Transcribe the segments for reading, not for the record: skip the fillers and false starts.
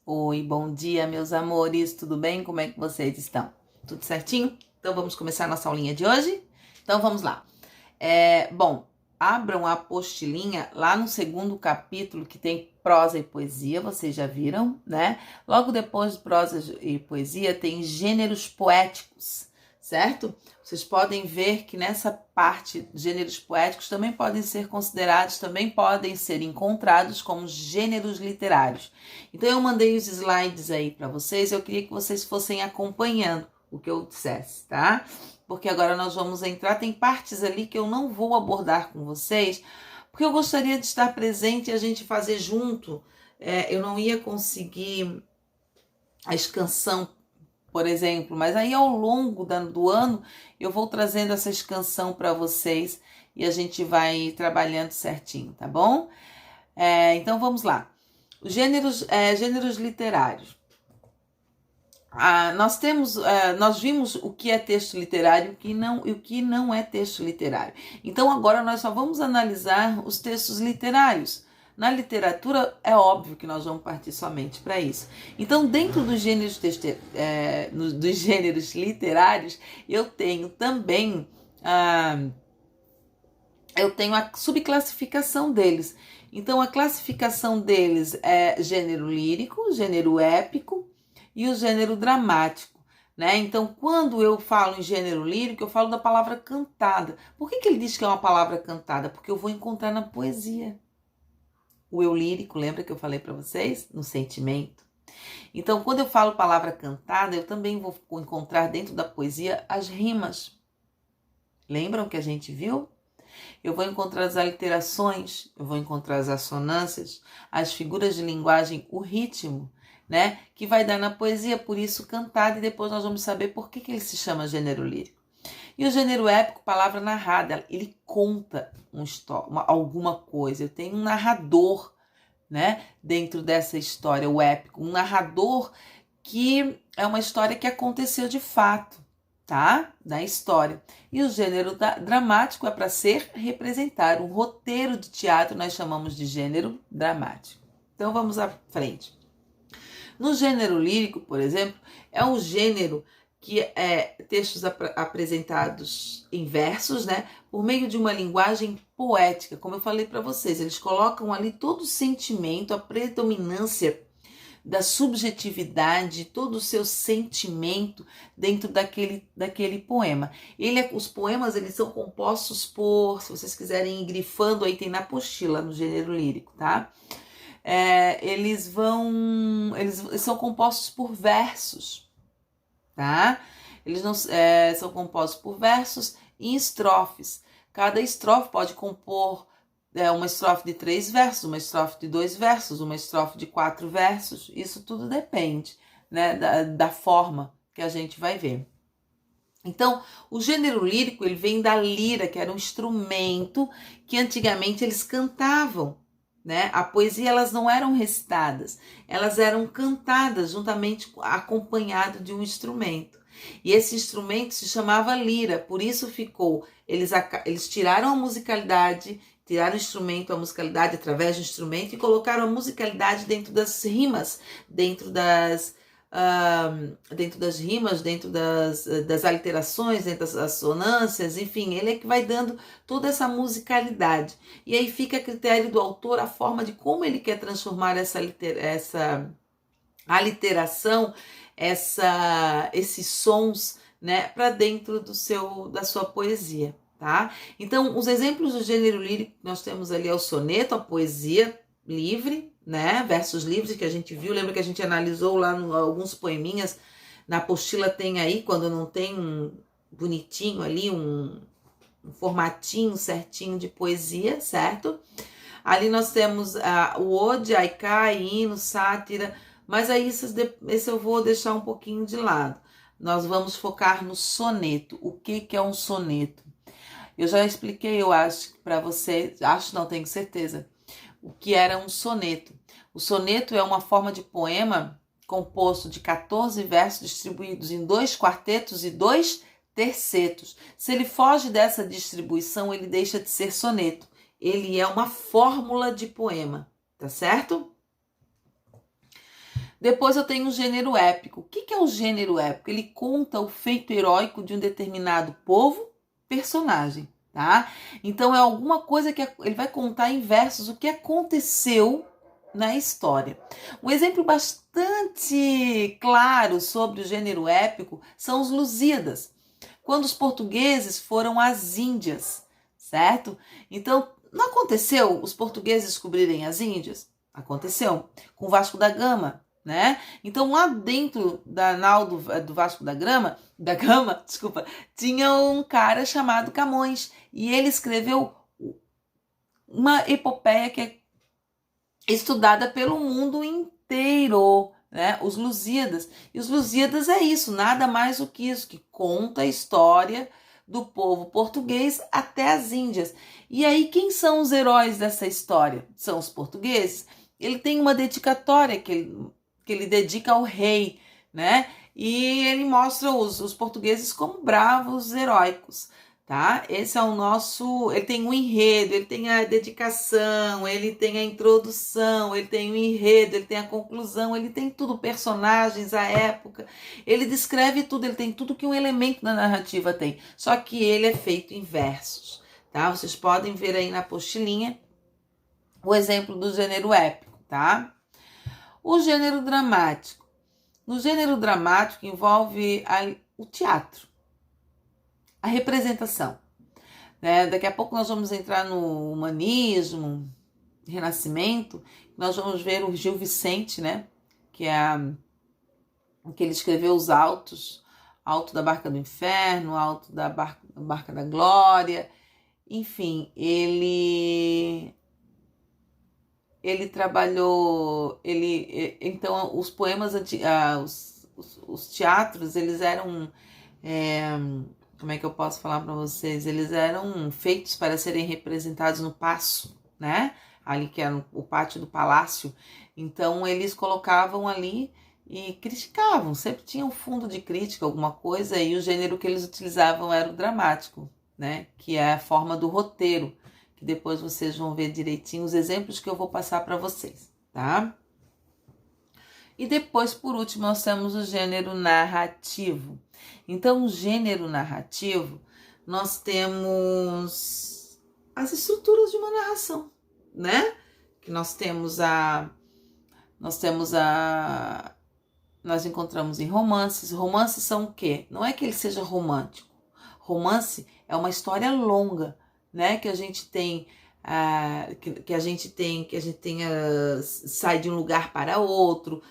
Oi, bom dia, meus amores, tudo bem? Como é que vocês estão? Tudo certinho? Então vamos começar nossa aulinha de hoje? Então vamos lá. Bom, abram a apostilinha lá no segundo capítulo que tem prosa e poesia, vocês já viram, né? Logo depois de prosa e poesia tem gêneros poéticos, certo? Vocês podem ver que nessa parte, gêneros poéticos também podem ser considerados, também podem ser encontrados como gêneros literários. Então eu mandei os slides aí para vocês, eu queria que vocês fossem acompanhando o que eu dissesse, tá? Porque agora nós vamos entrar, tem partes ali que eu não vou abordar com vocês, porque eu gostaria de estar presente e a gente fazer junto. Eu não ia conseguir a escansão, por exemplo, mas aí ao longo do ano eu vou trazendo essa escansão para vocês e a gente vai trabalhando certinho, tá bom? Então vamos lá. Os gêneros literários. Nós vimos o que é texto literário e o que não é texto literário. Então agora nós só vamos analisar os textos literários. Na literatura é óbvio que nós vamos partir somente para isso. Então dentro dos gêneros literários eu tenho também a subclassificação deles. Então a classificação deles é gênero lírico, gênero épico e o gênero dramático, né? Então, quando eu falo em gênero lírico, eu falo da palavra cantada. Por que ele diz que é uma palavra cantada? Porque eu vou encontrar na poesia. O eu lírico, lembra que eu falei para vocês? No sentimento. Então, quando eu falo palavra cantada, eu também vou encontrar dentro da poesia as rimas. Lembram que a gente viu? Eu vou encontrar as aliterações, eu vou encontrar as assonâncias, as figuras de linguagem, o ritmo, né? Que vai dar na poesia, por isso cantado, e depois nós vamos saber por que ele se chama gênero lírico. E o gênero épico, palavra narrada, ele conta alguma coisa. Eu tenho um narrador, né? Dentro dessa história, o épico, um narrador que é uma história que aconteceu de fato, tá? Da história. E o gênero dramático é para ser representar. Um roteiro de teatro nós chamamos de gênero dramático. Então vamos à frente. No gênero lírico, por exemplo, é um gênero que é textos apresentados em versos, né? Por meio de uma linguagem poética, como eu falei para vocês. Eles colocam ali todo o sentimento, a predominância da subjetividade, todo o seu sentimento dentro daquele poema. Os poemas eles são compostos por, se vocês quiserem ir grifando, aí tem na apostila, no gênero lírico, tá? Eles são compostos por versos, tá? Eles não são compostos por versos e estrofes. Cada estrofe pode compor uma estrofe de 3 versos, uma estrofe de 2 versos, uma estrofe de 4 versos. Isso tudo depende, né, da forma que a gente vai ver. Então, o gênero lírico ele vem da lira, que era um instrumento que antigamente eles cantavam, né? A poesia elas não eram recitadas, elas eram cantadas juntamente acompanhado de um instrumento. E esse instrumento se chamava lira, por isso eles tiraram a musicalidade, tiraram o instrumento, a musicalidade através do instrumento e colocaram a musicalidade dentro das rimas, dentro das rimas, dentro das aliterações, dentro das assonâncias, enfim, ele é que vai dando toda essa musicalidade. E aí fica a critério do autor a forma de como ele quer transformar essa aliteração, esses sons, né, para dentro da sua poesia, tá? Então, os exemplos do gênero lírico que nós temos ali é o soneto, a poesia livre, né, versos livres que a gente viu, lembra que a gente analisou lá alguns poeminhas, na apostila tem aí, quando não tem um bonitinho ali, um formatinho certinho de poesia, certo? Ali nós temos o ode, haikai, hino, sátira, mas aí esse eu vou deixar um pouquinho de lado. Nós vamos focar no soneto. O que é um soneto? Eu já expliquei, eu acho, para vocês, não tenho certeza, o que era um soneto. O soneto é uma forma de poema composto de 14 versos distribuídos em 2 quartetos e 2 tercetos. Se ele foge dessa distribuição, ele deixa de ser soneto. Ele é uma fórmula de poema, tá certo? Depois eu tenho o gênero épico. O que é o gênero épico? Ele conta o feito heróico de um determinado povo, personagem, tá? Então é alguma coisa que ele vai contar em versos o que aconteceu na história. Um exemplo bastante claro sobre o gênero épico são os Lusíadas, quando os portugueses foram às Índias, certo? Então, não aconteceu os portugueses descobrirem as Índias? Aconteceu com Vasco da Gama, né? Então, lá dentro da nau do Vasco da Gama, desculpa, tinha um cara chamado Camões, e ele escreveu uma epopeia que é estudada pelo mundo inteiro, né? Os Lusíadas. E os Lusíadas é isso, nada mais do que isso, que conta a história do povo português até as Índias. E aí, quem são os heróis dessa história? São os portugueses. Ele tem uma dedicatória que ele dedica ao rei, né? E ele mostra os portugueses como bravos, heróicos, tá? Esse é o nosso... Ele tem um enredo, ele tem a dedicação, ele tem a introdução, ele tem o enredo, ele tem a conclusão, ele tem tudo, personagens, a época. Ele descreve tudo, ele tem tudo que um elemento da narrativa tem. Só que ele é feito em versos, tá? Vocês podem ver aí na apostilinha o exemplo do gênero épico, tá? O gênero dramático. No gênero dramático envolve o teatro, a representação, né? Daqui a pouco nós vamos entrar no humanismo, renascimento, nós vamos ver o Gil Vicente, né? Que ele escreveu os autos, Alto da Barca do Inferno, Alto da Barca da Glória, enfim, ele trabalhou, então os poemas, os teatros, eles eram, como é que eu posso falar para vocês? Eles eram feitos para serem representados no paço, né? Ali que era o pátio do palácio. Então eles colocavam ali e criticavam, sempre tinha um fundo de crítica, alguma coisa, e o gênero que eles utilizavam era o dramático, né? Que é a forma do roteiro, que depois vocês vão ver direitinho os exemplos que eu vou passar para vocês, tá? E depois, por último, nós temos o gênero narrativo. Então, o gênero narrativo, nós temos as estruturas de uma narração, né? Que nós encontramos em romances. Romances são o quê? Não é que ele seja romântico. Romance é uma história longa, né? Que a gente tem, sai de um lugar para outro,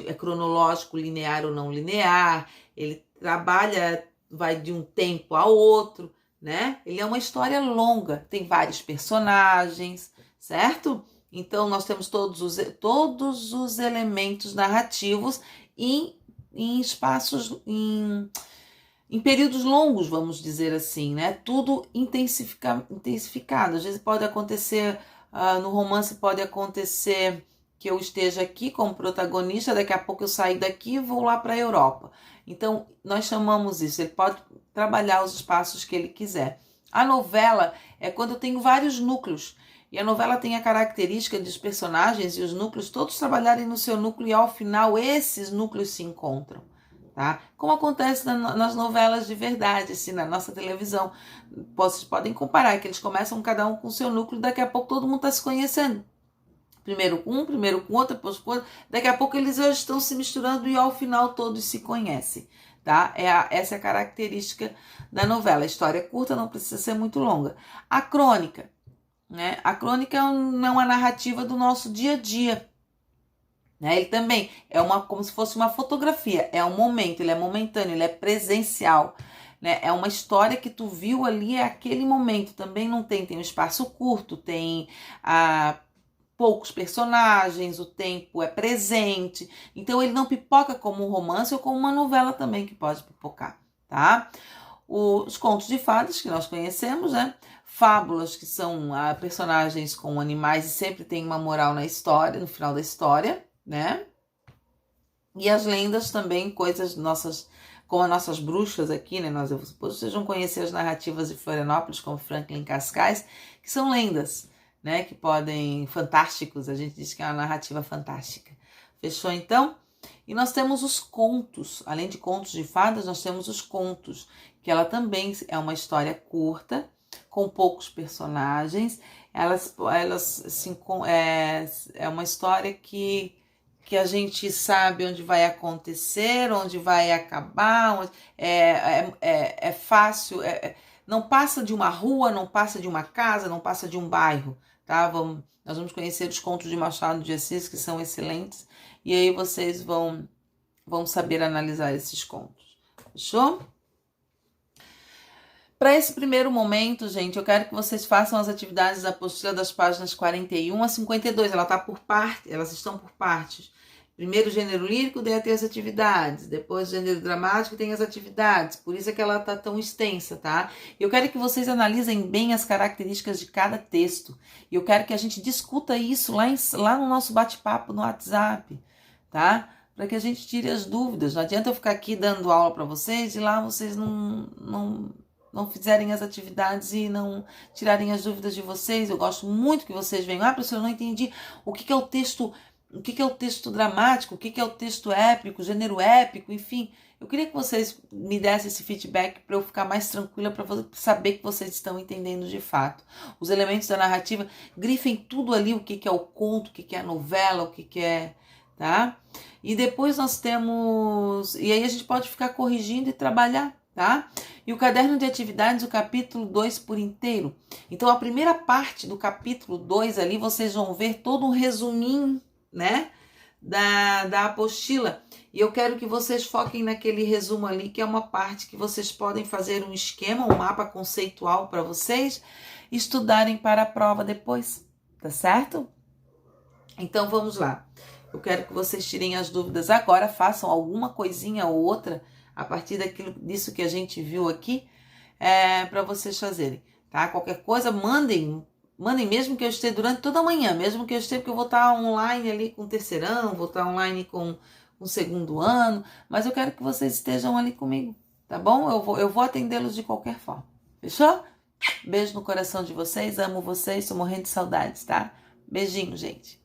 é cronológico, linear ou não linear, ele trabalha, vai de um tempo a outro, né? Ele é uma história longa, tem vários personagens, certo? Então nós temos todos os elementos narrativos em espaços, em períodos longos, vamos dizer assim, né? Tudo intensificado. Às vezes pode acontecer, no romance pode acontecer que eu esteja aqui como protagonista, daqui a pouco eu saio daqui e vou lá para a Europa. Então, nós chamamos isso, ele pode trabalhar os espaços que ele quiser. A novela é quando eu tenho vários núcleos, e a novela tem a característica dos personagens e os núcleos todos trabalharem no seu núcleo, e ao final esses núcleos se encontram. Tá? Como acontece nas novelas de verdade, assim, na nossa televisão. Vocês podem comparar, que eles começam cada um com o seu núcleo, daqui a pouco todo mundo está se conhecendo. Primeiro com um, primeiro com outro, depois com outro. Daqui a pouco eles já estão se misturando e ao final todos se conhecem. Tá? Essa é a característica da novela. A história é curta, não precisa ser muito longa. A crônica, né? A crônica é uma narrativa do nosso dia a dia. Ele também é como se fosse uma fotografia, é um momento, ele é momentâneo, ele é presencial, né? É uma história que tu viu ali, é aquele momento, também não tem um espaço curto, tem poucos personagens, o tempo é presente, então ele não pipoca como um romance ou como uma novela também que pode pipocar, tá? Os contos de fadas que nós conhecemos, né? Fábulas, que são personagens com animais e sempre tem uma moral na história, no final da história, né? E as lendas também, coisas nossas, como as nossas bruxas aqui, né? Vocês vão conhecer as narrativas de Florianópolis, como Franklin Cascais, que são lendas, né? Que fantásticos, a gente diz que é uma narrativa fantástica. Fechou então? E nós temos os contos, além de contos de fadas, nós temos os contos, que ela também é uma história curta, com poucos personagens. É uma história que a gente sabe onde vai acontecer, onde vai acabar, é fácil, não passa de uma rua, não passa de uma casa, não passa de um bairro, tá? Nós vamos conhecer os contos de Machado de Assis, que são excelentes, e aí vocês vão saber analisar esses contos. Fechou? Para esse primeiro momento, gente, eu quero que vocês façam as atividades da apostila das páginas 41 a 52. Elas estão por partes. Primeiro o gênero lírico, daí tem as atividades. Depois o gênero dramático, tem as atividades. Por isso é que ela tá tão extensa, tá? Eu quero que vocês analisem bem as características de cada texto. E eu quero que a gente discuta isso lá no nosso bate-papo no WhatsApp, tá? Para que a gente tire as dúvidas. Não adianta eu ficar aqui dando aula para vocês e lá vocês não fizerem as atividades e não tirarem as dúvidas de vocês. Eu gosto muito que vocês venham. Professor, eu não entendi o que é o texto, o que é o texto dramático, o que é o texto épico, gênero épico, enfim. Eu queria que vocês me dessem esse feedback para eu ficar mais tranquila, para saber que vocês estão entendendo de fato. Os elementos da narrativa, grifem tudo ali, o que é o conto, o que é a novela, o que é, tá? E depois nós temos... E aí a gente pode ficar corrigindo e trabalhar, tá? E o caderno de atividades, o capítulo 2 por inteiro. Então, a primeira parte do capítulo 2 ali, vocês vão ver todo um resuminho, né, da apostila. E eu quero que vocês foquem naquele resumo ali, que é uma parte que vocês podem fazer um esquema, um mapa conceitual para vocês estudarem para a prova depois, tá certo? Então, vamos lá. Eu quero que vocês tirem as dúvidas agora, façam alguma coisinha ou outra a partir disso que a gente viu aqui, para vocês fazerem, tá? Qualquer coisa, mandem mesmo que eu esteja durante toda a manhã, mesmo que eu esteja, porque eu vou estar online ali com o terceirão, vou estar online com o segundo ano, mas eu quero que vocês estejam ali comigo, tá bom? Eu vou atendê-los de qualquer forma, fechou? Beijo no coração de vocês, amo vocês, tô morrendo de saudades, tá? Beijinho, gente.